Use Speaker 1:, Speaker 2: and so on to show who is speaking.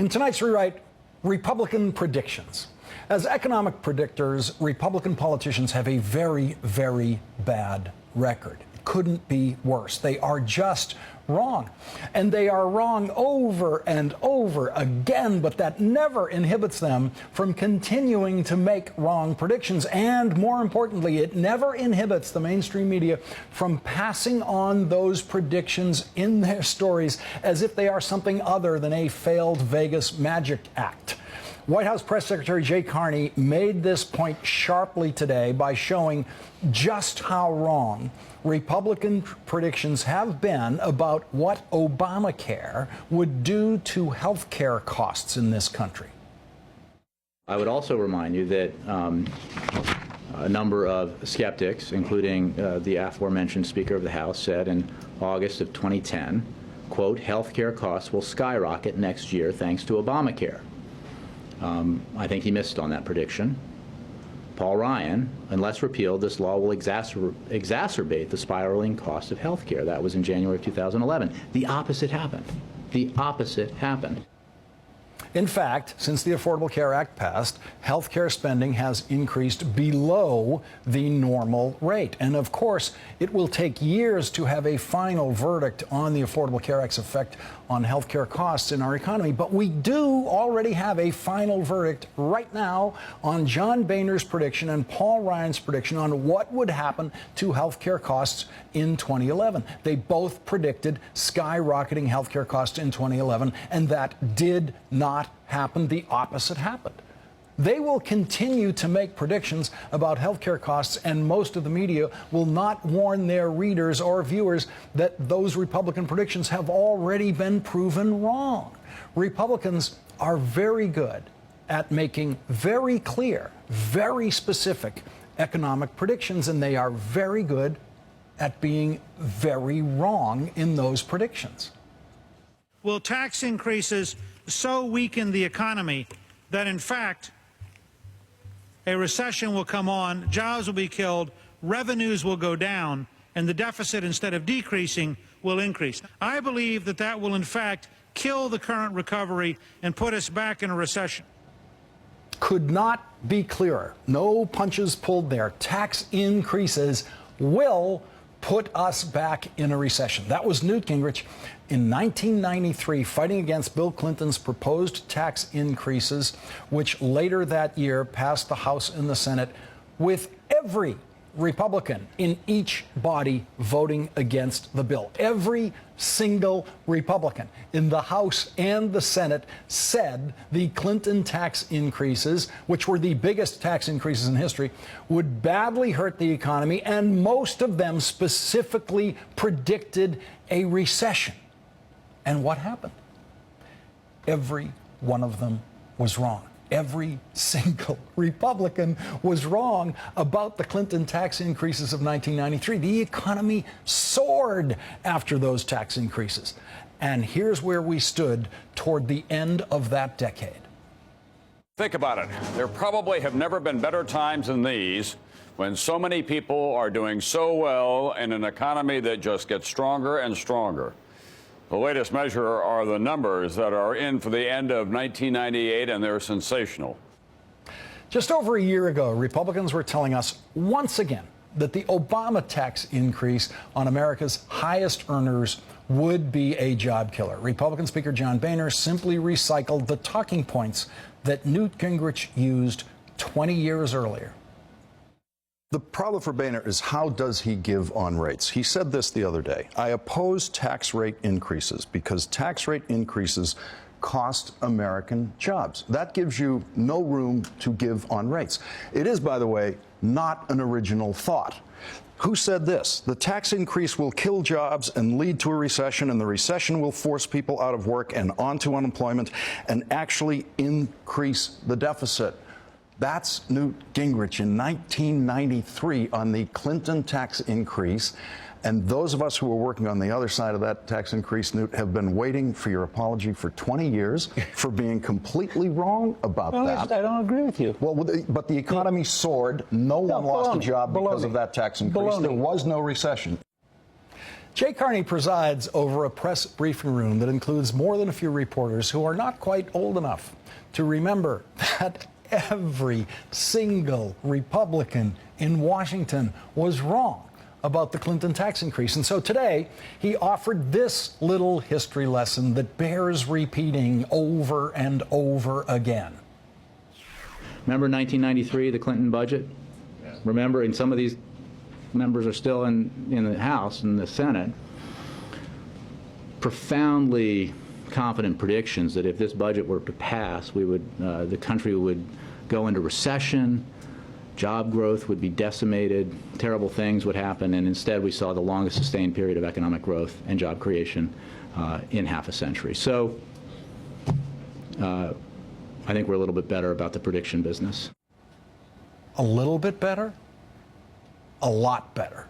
Speaker 1: In tonight's rewrite, Republican predictions. As economic predictors, Republican politicians have a very, very bad record. It couldn't be worse. They are just wrong. And they are wrong over and over again, but that never inhibits them from continuing to make wrong predictions. And more importantly, it never inhibits the mainstream media from passing on those predictions in their stories as if they are something other than a failed Vegas magic act. White House Press Secretary Jay Carney made this point sharply today by showing just how wrong Republican predictions have been about what Obamacare would do to health care costs in this country.
Speaker 2: I would also remind you that a number of skeptics, including the aforementioned Speaker of the House, said in August of 2010, quote, health care costs will skyrocket next year thanks to Obamacare. I think he missed on that prediction. Paul Ryan, unless repealed, this law will exacerbate the spiraling cost of health care. That was in January of 2011. The opposite happened. The opposite happened.
Speaker 1: In fact, since the Affordable Care Act passed, health care spending has increased below the normal rate. And of course, it will take years to have a final verdict on the Affordable Care Act's effect on health care costs in our economy. But we do already have a final verdict right now on John Boehner's prediction and Paul Ryan's prediction on what would happen to health care costs in 2011. They both predicted skyrocketing health care costs in 2011, and that did not happen. The opposite happened. They will continue to make predictions about healthcare costs, and most of the media will not warn their readers or viewers that those Republican predictions have already been proven wrong. Republicans are very good at making very clear, very specific economic predictions, and they are very good at being very wrong in those predictions.
Speaker 3: Will tax increases so weaken the economy that, in fact, a recession will come on, jobs will be killed, revenues will go down, and the deficit, instead of decreasing, will increase? I believe that that will, in fact, kill the current recovery and put us back in a recession.
Speaker 1: Could not be clearer. No punches pulled there. Tax increases will put us back in a recession. That was Newt Gingrich in 1993 fighting against Bill Clinton's proposed tax increases, which later that year passed the House and the Senate, with every Republican in each body voting against the bill. Every single Republican in the House and the Senate said the Clinton tax increases, which were the biggest tax increases in history, would badly hurt the economy, and most of them specifically predicted a recession. And what happened? Every one of them was wrong. Every single Republican was wrong about the Clinton tax increases of 1993. The economy soared after those tax increases. And here's where we stood toward the end of that decade.
Speaker 4: Think about it. There probably have never been better times than these, when so many people are doing so well in an economy that just gets stronger and stronger. The latest measure are the numbers that are in for the end of 1998, and they're sensational.
Speaker 1: Just over a year ago, Republicans were telling us once again that the Obama tax increase on America's highest earners would be a job killer. Republican Speaker John Boehner simply recycled the talking points that Newt Gingrich used 20 years earlier.
Speaker 5: The problem for Boehner is, how does he give on rates? He said this the other day: I oppose tax rate increases because tax rate increases cost American jobs. That gives you no room to give on rates. It is, by the way, not an original thought. Who said this? The tax increase will kill jobs and lead to a recession, and the recession will force people out of work and onto unemployment and actually increase the deficit. That's Newt Gingrich in 1993 on the Clinton tax increase. And those of us who are working on the other side of that tax increase, Newt, have been waiting for your apology for 20 years for being completely wrong about that.
Speaker 6: I don't agree with you.
Speaker 5: Well, but the economy soared. No one lost a job because of that tax increase. There was no recession.
Speaker 1: Jay Carney presides over a press briefing room that includes more than a few reporters who are not quite old enough to remember that every single Republican in Washington was wrong about the Clinton tax increase. And so today, he offered this little history lesson that bears repeating over and over again.
Speaker 2: Remember 1993, the Clinton budget? Remember, and some of these members are still in the House and the Senate, profoundly confident predictions that if this budget were to pass, we would, the country would go into recession, job growth would be decimated, terrible things would happen, and instead we saw the longest sustained period of economic growth and job creation in half a century. So I think we're a little bit better about the prediction business.
Speaker 1: A little bit better? A lot better.